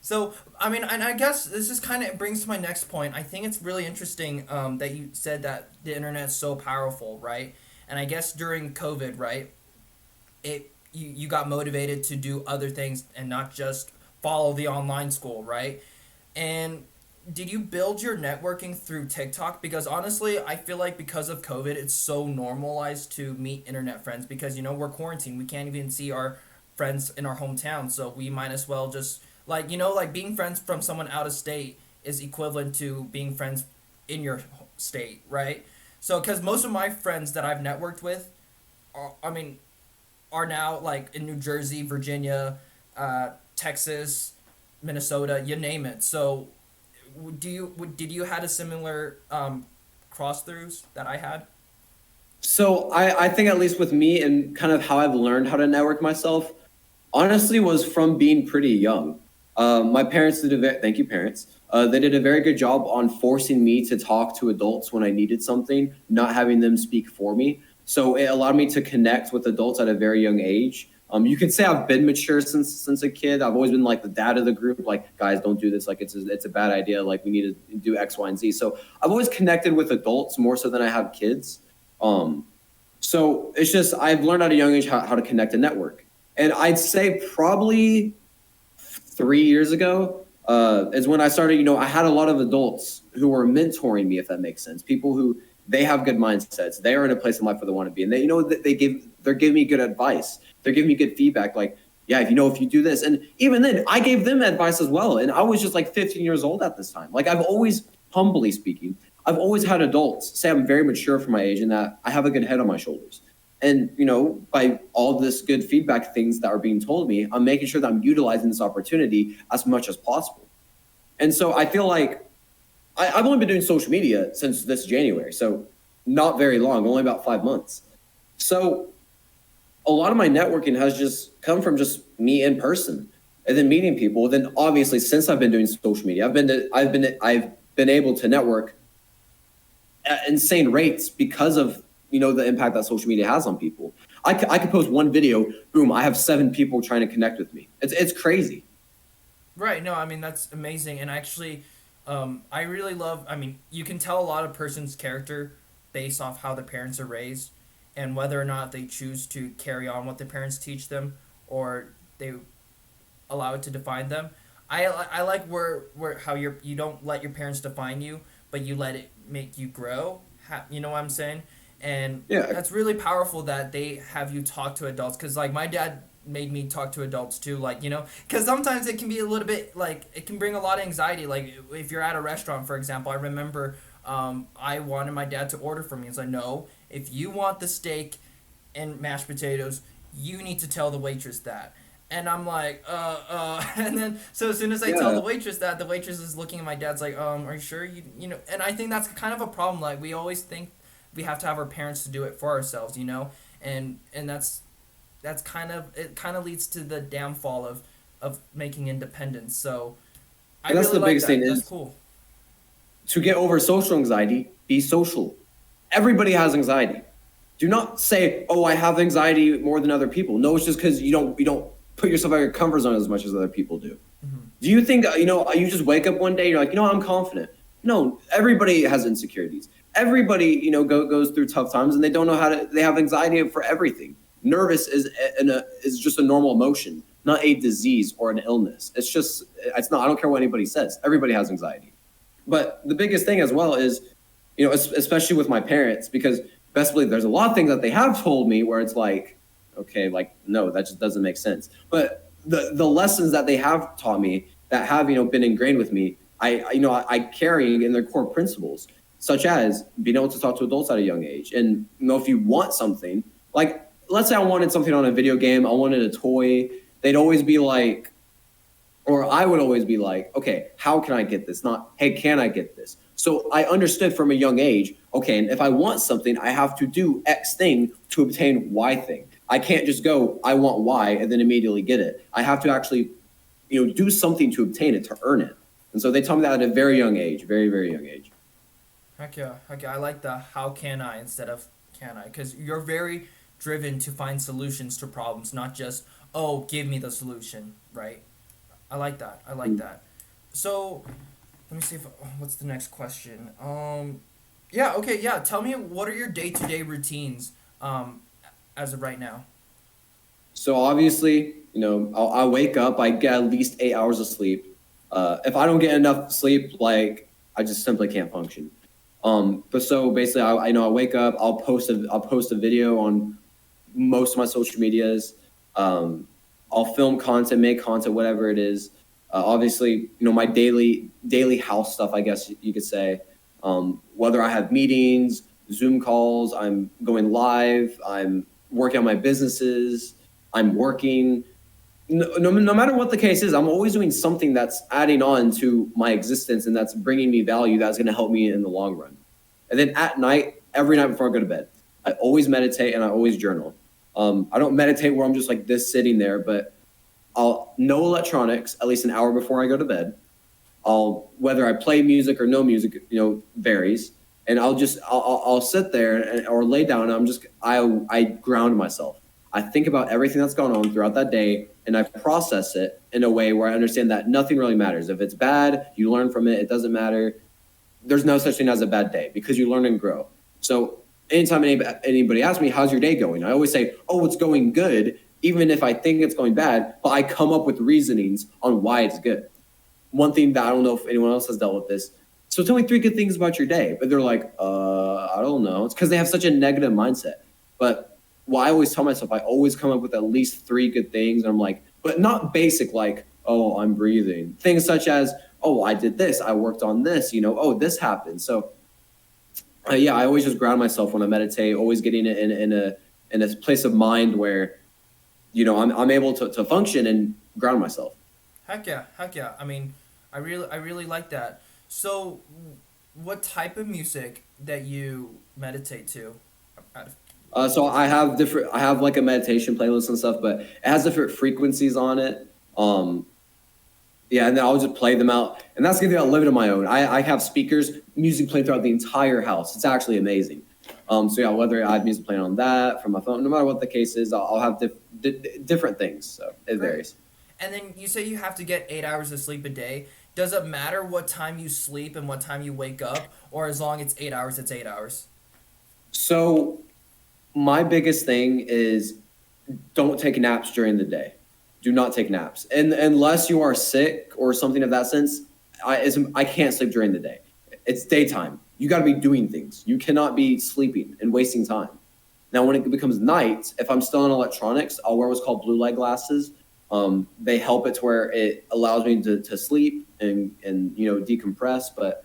So, I mean, and I guess this is kind of brings to my next point. I think it's really interesting that you said that the internet is so powerful, right? And I guess during COVID, right, you got motivated to do other things and not just follow the online school, right? And did you build your networking through TikTok? Because honestly, I feel like because of COVID, it's so normalized to meet internet friends because we're quarantined. We can't even see our friends in our hometown, so we might as well just like being friends from someone out of state is equivalent to being friends in your state, right? So because most of my friends that I've networked with are now like in New Jersey, Virginia, Texas, Minnesota, you name it. So did you had a similar cross throughs that I had? So I think at least with me and kind of how I've learned how to network myself, honestly, was from being pretty young. My parents thank you, parents. They did a very good job on forcing me to talk to adults when I needed something, not having them speak for me. So it allowed me to connect with adults at a very young age. You can say I've been mature since a kid. I've always been like the dad of the group, like guys, don't do this. Like it's a bad idea. Like we need to do X, Y, and Z. So I've always connected with adults more so than I have kids. So it's just I've learned at a young age how to connect and network. And I'd say probably 3 years ago is when I started. I had a lot of adults who were mentoring me, if that makes sense. People who they have good mindsets. They are in a place in life where they want to be, and they're giving me good advice. They're giving me good feedback. Like, yeah, if you do this, and even then, I gave them advice as well. And I was just like 15 years old at this time. Like, I've always, humbly speaking, I've always had adults say I'm very mature for my age and that I have a good head on my shoulders. And, by all this good feedback things that are being told me, I'm making sure that I'm utilizing this opportunity as much as possible. And so I feel like I've only been doing social media since this January. So not very long, only about 5 months. So a lot of my networking has just come from just me in person and then meeting people. Then obviously, since I've been doing social media, I've been able to network at insane rates because of the impact that social media has on people. I could post one video, boom, I have 7 people trying to connect with me. It's crazy. Right. No, I mean that's amazing, and actually, I really love. I mean, you can tell a lot of person's character based off how their parents are raised, and whether or not they choose to carry on what their parents teach them, or they allow it to define them. I like where how you don't let your parents define you, but you let it make you grow. You know what I'm saying? And Yeah, that's really powerful that they have you talk to adults. Because like my dad made me talk to adults too, like because sometimes it can be a little bit like it can bring a lot of anxiety. Like if you're at a restaurant, for example, I remember I wanted my dad to order for me. He's like, no, if you want the steak and mashed potatoes, you need to tell the waitress that. And I'm like, and then so as soon as I tell yeah. the waitress that, the waitress is looking at my dad's like, are you sure And I think that's kind of a problem. Like we always think we have to have our parents to do it for ourselves, and that's kind of leads to the downfall of making independence. So I And that's really the like biggest thing that. That's is cool. to get over social anxiety, be social. Everybody has anxiety. Do not say, "Oh, I have anxiety more than other people." No, it's just because you don't put yourself out of your comfort zone as much as other people do. Hmm. Do you think you just wake up one day, you're like, I'm confident? No, everybody has insecurities. Everybody goes through tough times and they don't know how to. They have anxiety for everything. Nervous is just a normal emotion, not a disease or an illness. It's not. I don't care what anybody says. Everybody has anxiety. But the biggest thing as well is, especially with my parents, because best believe there's a lot of things that they have told me where it's like, okay, like, no, that just doesn't make sense. But the lessons that they have taught me that have, been ingrained with me, I carry in their core principles, such as being able to talk to adults at a young age. And, if you want something, like, let's say I wanted something on a video game, I wanted a toy, they'd always be like, or I would always be like, okay, how can I get this? Not, hey, can I get this? So I understood from a young age, okay, and if I want something, I have to do X thing to obtain Y thing. I can't just go, I want Y, and then immediately get it. I have to actually, do something to obtain it, to earn it. And so they taught me that at a very young age, very, very young age. Heck yeah, heck yeah. I like the how can I instead of can I, because you're very driven to find solutions to problems, not just, oh, give me the solution, right? I like that. I like that. So, let me see if what's the next question. Yeah, okay, yeah. Tell me what are your day-to-day routines as of right now? So obviously, I wake up, I get at least 8 hours of sleep. If I don't get enough sleep, like, I just simply can't function. But so basically, I wake up, I'll post a video on most of my social medias. I'll film content, make content, whatever it is. Obviously, my daily house stuff, I guess you could say. Whether I have meetings, Zoom calls, I'm going live, I'm working on my businesses, I'm working. No matter what the case is, I'm always doing something that's adding on to my existence and that's bringing me value that's going to help me in the long run. And then at night, every night before I go to bed, I always meditate and I always journal. I don't meditate where I'm just like this sitting there, but I'll no electronics at least an hour before I go to bed. Whether I play music or no music, varies. And I'll sit there or lay down and I ground myself. I think about everything that's gone on throughout that day and I process it in a way where I understand that nothing really matters. If it's bad, you learn from it. It doesn't matter. There's no such thing as a bad day because you learn and grow. So anytime anybody asks me, how's your day going? I always say, oh, it's going good, even if I think it's going bad, but I come up with reasonings on why it's good. One thing that I don't know if anyone else has dealt with this. So tell me 3 good things about your day. But they're like, I don't know. It's because they have such a negative mindset. But I always tell myself, I always come up with at least 3 good things. And I'm like, but not basic like, oh, I'm breathing. Things such as, oh, I did this. I worked on this, oh, this happened. So yeah, I always just ground myself when I meditate, always getting it in a place of mind where, I'm able to function and ground myself. Heck yeah, heck yeah. I mean, I really like that. So, what type of music that you meditate to? Out of- So I have like a meditation playlist and stuff, but it has different frequencies on it. Yeah, and then I'll just play them out, and that's gonna be living on my own. I have speakers, music playing throughout the entire house. It's actually amazing. So yeah, whether I have music playing on that from my phone, no matter what the case is, I'll have different things. So it Great. varies. And then you say you have to get 8 hours of sleep a day. Does it matter what time you sleep and what time you wake up, or as long as it's 8 hours, it's 8 hours? So my biggest thing is don't take naps during the day. Do not take naps, and unless you are sick or something of that sense, I can't sleep during the day. It's daytime. You got to be doing things. You cannot be sleeping and wasting time. Now, when it becomes night, if I'm still on electronics, I'll wear what's called blue light glasses. They help it to where it allows me to sleep and decompress. But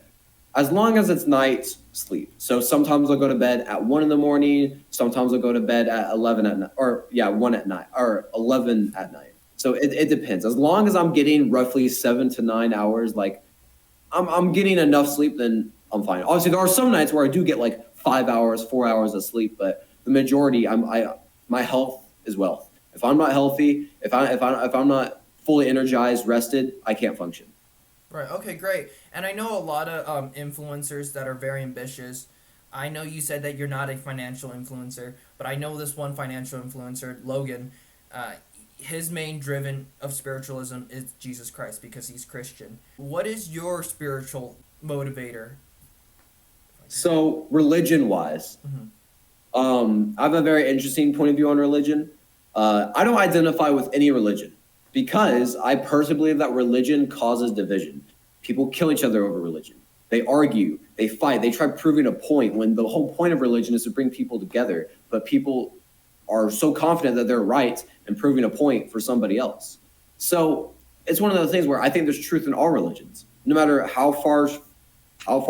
as long as it's night, sleep. So sometimes I'll go to bed at 1 in the morning. Sometimes I'll go to bed at 11 at night, or yeah, 1 at night, or 11 at night. So it depends. As long as I'm getting roughly 7 to 9 hours, like I'm getting enough sleep, then I'm fine. Obviously, there are some nights where I do get like 5 hours, 4 hours of sleep, but the majority, my health is wealth. If I'm not healthy, if I'm not fully energized, rested, I can't function. Right. Okay. Great. And I know a lot of influencers that are very ambitious. I know you said that you're not a financial influencer, but I know this one financial influencer, Logan. Uh, his main driven of spiritualism is Jesus Christ because he's Christian. What is your spiritual motivator? So religion wise, Mm-hmm. I have a very interesting point of view on religion. I don't identify with any religion because I personally believe that religion causes division. People kill each other over religion. They argue, they fight, they try proving a point when the whole point of religion is to bring people together. But people are so confident that they're right and proving a point for somebody else. So it's one of those things where I think there's truth in all religions, no matter how far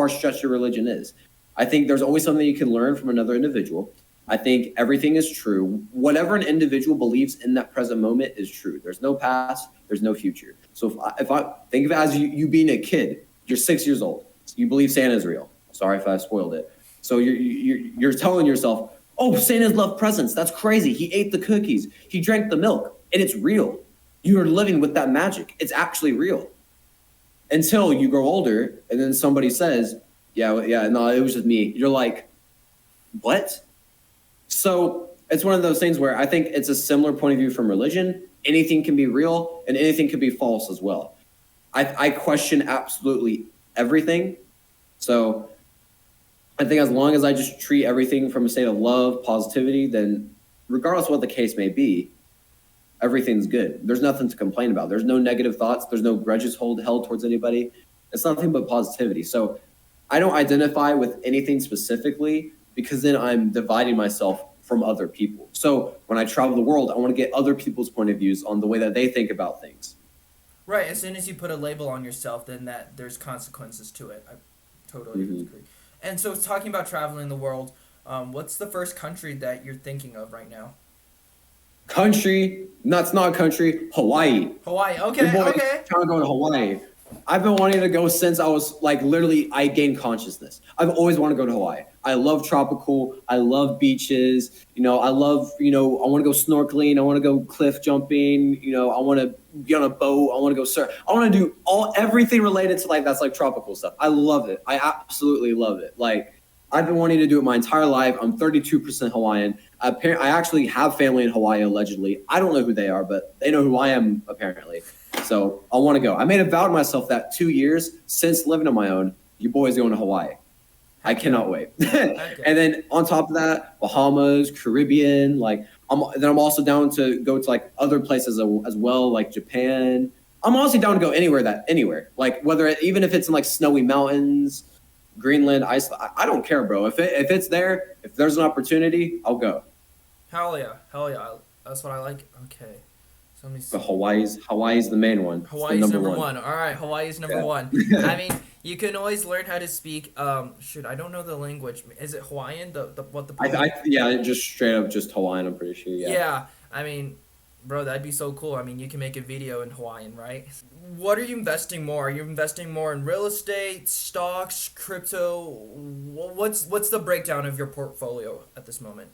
stretched your religion is. I think there's always something you can learn from another individual. I think everything is true. Whatever an individual believes in that present moment is true. There's no past, there's no future. So if I think of it as you being a kid, you're 6 years old, you believe Santa's real. Sorry if I spoiled it. So you're telling yourself, oh, Santa's left presents. That's crazy. He ate the cookies. He drank the milk, and it's real. You are living with that magic. It's actually real. Until you grow older, and then somebody says, yeah, no, it was just me. You're like, what? So it's one of those things where I think it's a similar point of view from religion. Anything can be real, and anything can be false as well. I question absolutely everything. So I think as long as I just treat everything from a state of love, positivity, then regardless of what the case may be, everything's good. There's nothing to complain about. There's no negative thoughts. There's no grudges held towards anybody. It's nothing but positivity. So I don't identify with anything specifically because then I'm dividing myself from other people. So when I travel the world, I want to get other people's point of views on the way that they think about things. Right. As soon as you put a label on yourself, then that there's consequences to it. I totally agree. And so, talking about traveling the world, what's the first country that you're thinking of right now? Country, that's not a country, Hawaii. Hawaii. Your Okay. boy Okay. trying to go to Hawaii. I've been wanting to go since I was like literally I gained consciousness. I've always wanted to go to Hawaii. I love tropical. I love beaches. I love, I want to go snorkeling. I want to go cliff jumping. I want to be on a boat. I want to go surf. I want to do everything related to that's like tropical stuff. I love it. I absolutely love it. Like I've been wanting to do it my entire life. I'm 32% Hawaiian. I actually have family in Hawaii allegedly. I don't know who they are, but they know who I am apparently. So I want to go. I made a vow to myself that 2 years since living on my own, you boys going to Hawaii. I cannot wait. And then on top of that, Bahamas, Caribbean, I'm also down to go to other places as well, like Japan. I'm honestly down to go anywhere. Like even if it's in snowy mountains, Greenland, Iceland, I don't care, bro. If it's there, if there's an opportunity, I'll go. Hell yeah. Hell yeah. That's what I like. Okay. So let me see. But Hawaii's the main one. Hawaii's number one. All right, Hawaii's number one. I mean, you can always learn how to speak. I don't know the language. Is it Hawaiian? What the? Yeah, just straight up just Hawaiian. I'm pretty sure. Yeah. Yeah, I mean, bro, that'd be so cool. I mean, you can make a video in Hawaiian, right? What are you investing more? Are you investing more in real estate, stocks, crypto? What's the breakdown of your portfolio at this moment?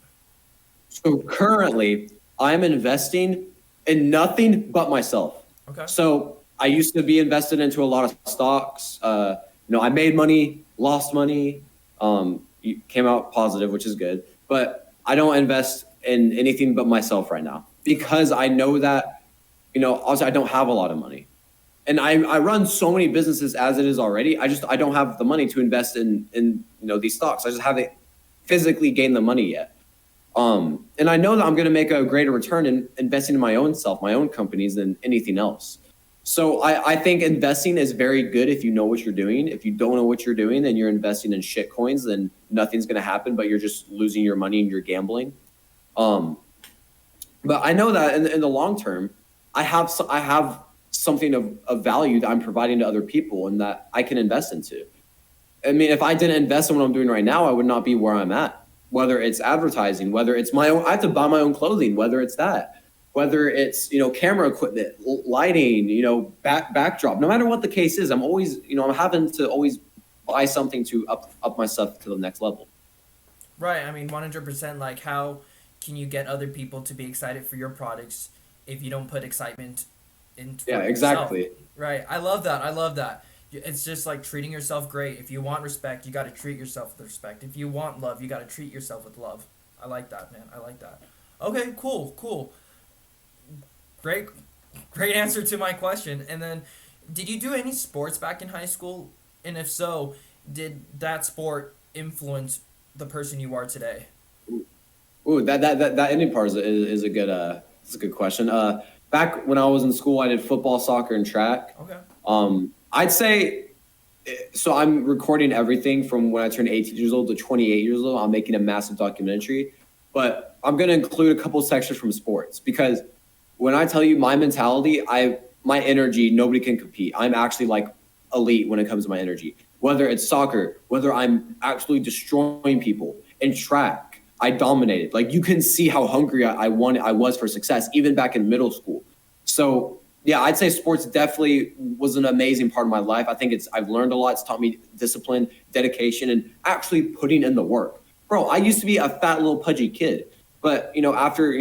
So currently, I'm investing in nothing but myself. Okay. So I used to be invested into a lot of stocks. I made money, lost money, came out positive, which is good. But I don't invest in anything but myself right now because I know that, also I don't have a lot of money. And I run so many businesses as it is already. I don't have the money to invest in these stocks. I just haven't physically gained the money yet. And I know that I'm going to make a greater return in investing in my own self, my own companies than anything else. So I think investing is very good if you know what you're doing. If you don't know what you're doing and you're investing in shit coins, then nothing's going to happen, but you're just losing your money and you're gambling. But I know that in the long term, I have something of value that I'm providing to other people and that I can invest into. I mean, if I didn't invest in what I'm doing right now, I would not be where I'm at. Whether it's advertising, whether it's my own, I have to buy my own clothing, whether it's that, whether it's, camera equipment, lighting, backdrop, no matter what the case is, I'm always, I'm having to always buy something to up myself to the next level. Right. I mean, 100%. Like, how can you get other people to be excited for your products if you don't put excitement into Yeah, yourself? exactly. Right. I love that. I love that. It's just like treating yourself great. If you want respect, you got to treat yourself with respect. If you want love, you got to treat yourself with love. I like that, man. I like that. Okay, cool. Great answer to my question. And then, did you do any sports back in high school? And if so, did that sport influence the person you are today? Ooh, that ending part is a good it's a good question. Back when I was in school, I did football, soccer, and track. Okay. I'd say so. I'm recording everything from when I turned 18 years old to 28 years old. I'm making a massive documentary, but I'm going to include a couple sections from sports because when I tell you my mentality, my energy, nobody can compete. I'm actually like elite when it comes to my energy. Whether it's soccer, whether I'm absolutely destroying people in track, I dominated. Like you can see how hungry I was for success even back in middle school. So yeah, I'd say sports definitely was an amazing part of my life. I think I've learned a lot. It's taught me discipline, dedication, and actually putting in the work. Bro, I used to be a fat little pudgy kid, but after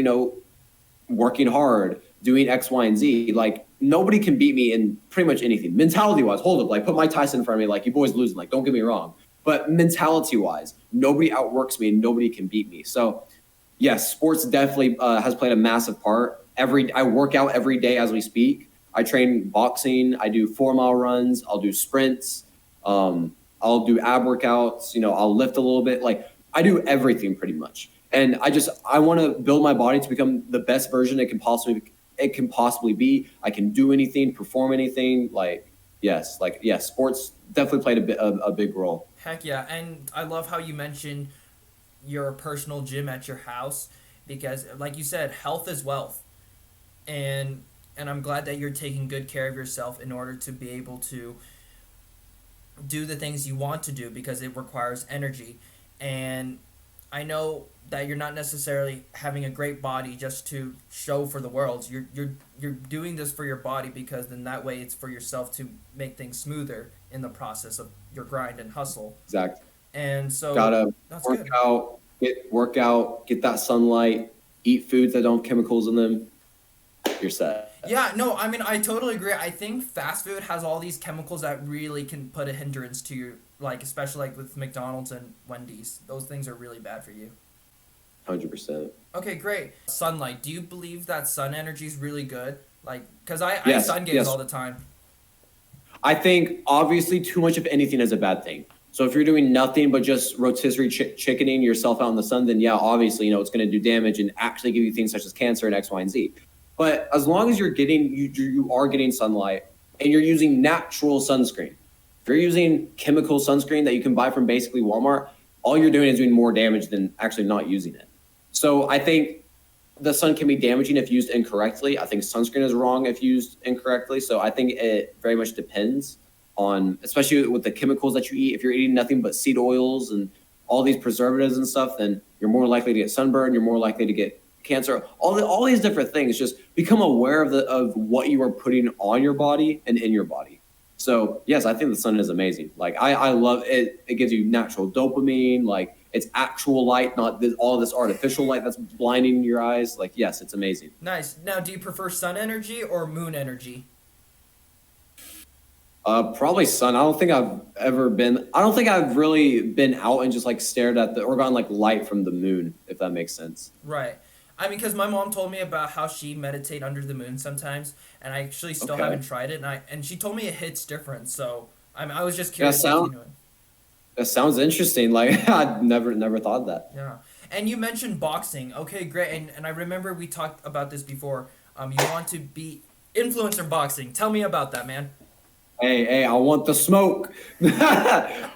working hard, doing X, Y, and Z. Like nobody can beat me in pretty much anything. Mentality wise, hold up, like put Mike Tyson in front of me, like you boys losing. Like don't get me wrong, but mentality wise, nobody outworks me and nobody can beat me. So yes, sports definitely has played a massive part. I work out every day as we speak. I train boxing. I do 4 mile runs. I'll do sprints. I'll do ab workouts. I'll lift a little bit. Like I do everything pretty much. And I want to build my body to become the best version it can possibly be. I can do anything, perform anything. Yes, sports definitely played a big role. Heck yeah, and I love how you mentioned your personal gym at your house because, like you said, health is wealth, and I'm glad that you're taking good care of yourself in order to be able to do the things you want to do because it requires energy. And I know that you're not necessarily having a great body just to show for the world. You're doing this for your body because then that way it's for yourself to make things smoother in the process of your grind and hustle. Exactly. And so Gotta that's work good. out, get that sunlight, eat foods that don't have chemicals in them. You're set. Yeah, no, I mean I totally agree. I think fast food has all these chemicals that really can put a hindrance to you, like especially like with McDonald's and Wendy's. Those things are really bad for you. 100%. Okay, great. Sunlight. Do you believe that sun energy is really good? Like, cause I Yes, sun gaze yes. all the time. I think obviously too much of anything is a bad thing. So if you're doing nothing but just rotisserie chickening yourself out in the sun, then yeah, obviously, it's going to do damage and actually give you things such as cancer and X, Y, and Z. But as long as you are getting sunlight and you're using natural sunscreen, if you're using chemical sunscreen that you can buy from basically Walmart, all you're doing is doing more damage than actually not using it. So I think the sun can be damaging if used incorrectly. I think sunscreen is wrong if used incorrectly. So I think it very much depends on, especially with the chemicals that you eat. If you're eating nothing but seed oils and all these preservatives and stuff, then you're more likely to get sunburn. You're more likely to get cancer. All these different things. Just become aware of what you are putting on your body and in your body. So yes, I think the sun is amazing. Like I love it. It gives you natural dopamine. Like it's actual light, not all this artificial light that's blinding your eyes. Like yes, it's amazing. Nice. Now, do you prefer sun energy or moon energy? Probably sun. I don't think I've really been out and just like stared at or gotten like light from the moon, if that makes sense. Right. I mean, because my mom told me about how she meditate under the moon sometimes, and I actually still Okay. haven't tried it, and she told me it hits different. So I was just Yeah, curious if you knew it. that sounds interesting. Like I'd never thought of that. Yeah. And you mentioned boxing. Okay, great. And I remember we talked about this before. You want to be influencer boxing. Tell me about that, man. Hey, I want the smoke.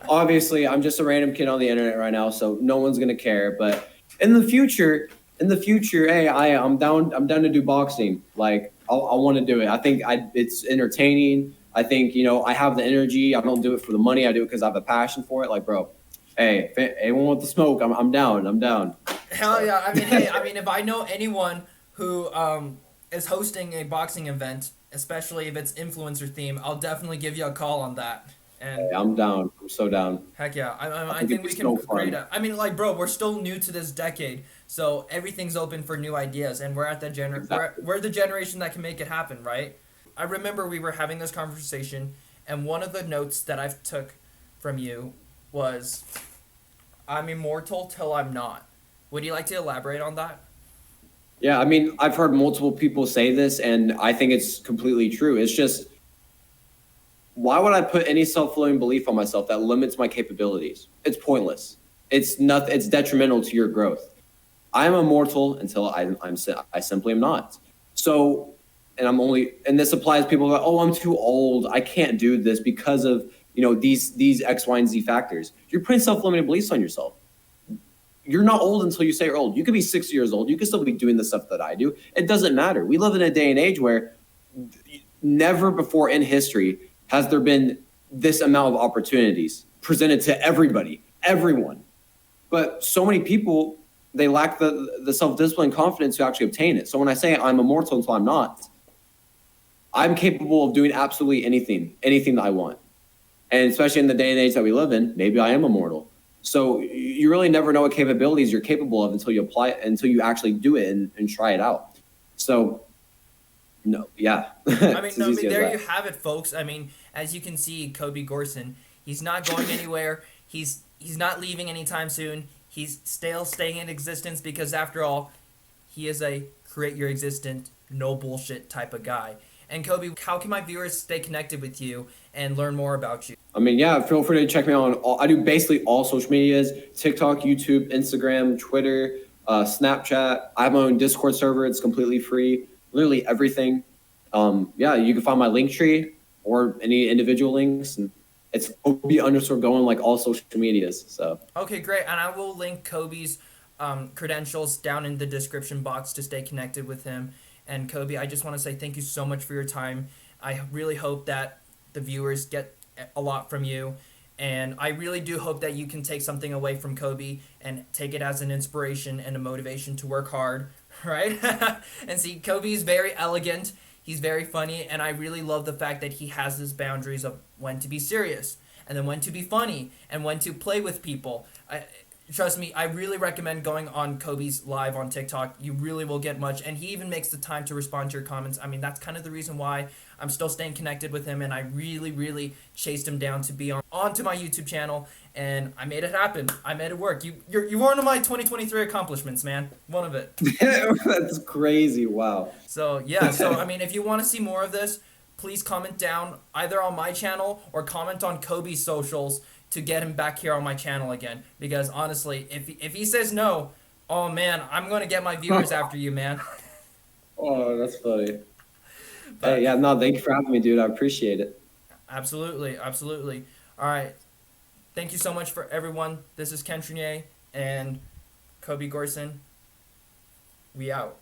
Obviously, I'm just a random kid on the internet right now, so no one's gonna care. But in the future, hey, I'm down to do boxing. Like, I want to do it. I think it's entertaining. I think I have the energy. I don't do it for the money. I do it because I have a passion for it. Like, bro, hey, if anyone want the smoke, I'm down. I'm down. Hell So, yeah. I mean, hey, I mean, if I know anyone who is hosting a boxing event, especially if it's influencer theme, I'll definitely give you a call on that. hey, And I'm down. I'm so down. heck yeah, I I think it'd think be we can so create fun. a. I mean, like, bro, we're still new to this decade, so everything's open for new ideas, and Exactly. we're the generation that can make it happen, right? I remember we were having this conversation, and one of the notes that I took from you was, "I'm immortal till I'm not." Would you like to elaborate on that? Yeah, I mean, I've heard multiple people say this, and I think it's completely true. It's just, why would I put any self-fulfilling belief on myself that limits my capabilities? It's pointless. It's not. It's detrimental to your growth. I'm immortal until I simply am not. So, and I'm only, and this applies to people that, oh, I'm too old. I can't do this because of, these X, Y, and Z factors. You're putting self-limiting beliefs on yourself. You're not old until you say you're old. You could be 60 years old. You could still be doing the stuff that I do. It doesn't matter. We live in a day and age where never before in history has there been this amount of opportunities presented to everybody, everyone. But so many people, they lack the self-discipline, confidence to actually obtain it. So when I say I'm immortal until I'm not, I'm capable of doing absolutely anything that I want. And especially in the day and age that we live in, maybe I am immortal. So you really never know what capabilities you're capable of until you apply it, until you actually do it and try it out. So no, yeah. I mean, no, I mean, there you have it, folks. I mean, as you can see, Coby Gorsin, he's not going anywhere. He's not leaving anytime soon. He's still staying in existence because, after all, he is a create your existence, no bullshit type of guy. And Coby, how can my viewers stay connected with you and learn more about you? I mean, yeah, feel free to check me out on I do basically all social medias: TikTok, YouTube, Instagram, Twitter, Snapchat. I have my own Discord server. It's completely free. Literally everything. Yeah, you can find my link tree or any individual links, and it's Coby underscore going like all social medias. So Okay, great. And I will link Coby's credentials down in the description box to stay connected with him. And Coby, I just want to say thank you so much for your time. I really hope that the viewers get a lot from you. And I really do hope that you can take something away from Coby and take it as an inspiration and a motivation to work hard, right? And see, Coby's very elegant. He's very funny, and I really love the fact that he has his boundaries of when to be serious, and then when to be funny, and when to play with people. Trust me, I really recommend going on Coby's live on TikTok. You really will get much, and he even makes the time to respond to your comments. I mean, that's kind of the reason why I'm still staying connected with him, and I really, really chased him down to be onto my YouTube channel, and I made it happen. I made it work. You're one of my 2023 accomplishments, man. One of it. that's crazy. Wow. So yeah, so I mean, if you want to see more of this, please comment down either on my channel or comment on Coby's socials to get him back here on my channel again. Because honestly, if he says no, oh man, I'm gonna get my viewers after you, man. Oh, that's funny. But Hey, yeah, no, thank you for having me, dude. I appreciate it. absolutely, absolutely. All right, thank you so much for everyone. This is Ken Trinier and Coby Gorsin. We out.